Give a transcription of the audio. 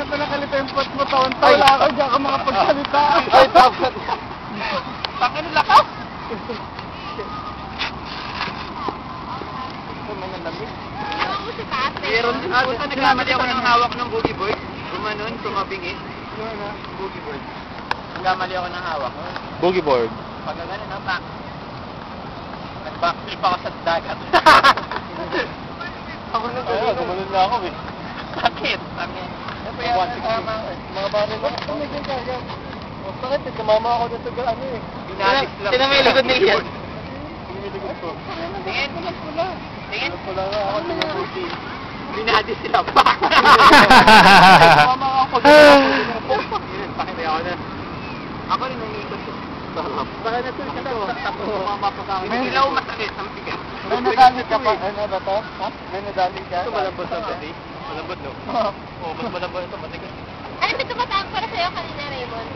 na nakalita yung pot mo, taon-taon. Wala ka dyan ka mga pagsalita. Ay, dapat. Takin ang lakas. Meron din po. Nagkamali ako ng hawak ng boogie board. Gumanon, tumabingi. Boogie board. Nagkamali ako ng hawak. Boogie board. Pag gano'n na, back. Nag-backflip ako sa dagat. Ako na Gumanon na ako eh. Sakit. Mga bari mo. Tumigil ka. Bakit? Tumama ako na sa ano eh. Binatis lang. Sino may likod na iyan? Piniligod ko. Tingin. Tingin. Wala nga ako sa buti. Binati sila pa. Tumama ako. Pakita ako na. Ako rin umikot ko. Bakit na tulad ka? Tumama pa ka. Hindi lang masakit sa matigas. May nadali ka pa. Ano ba to? Ha? May nadali ka? Ito malambot ang pati. Malambot no? Oo, mas malambot ito matigas. Ano ba tumatawag para sa'yo kanina, Raymond?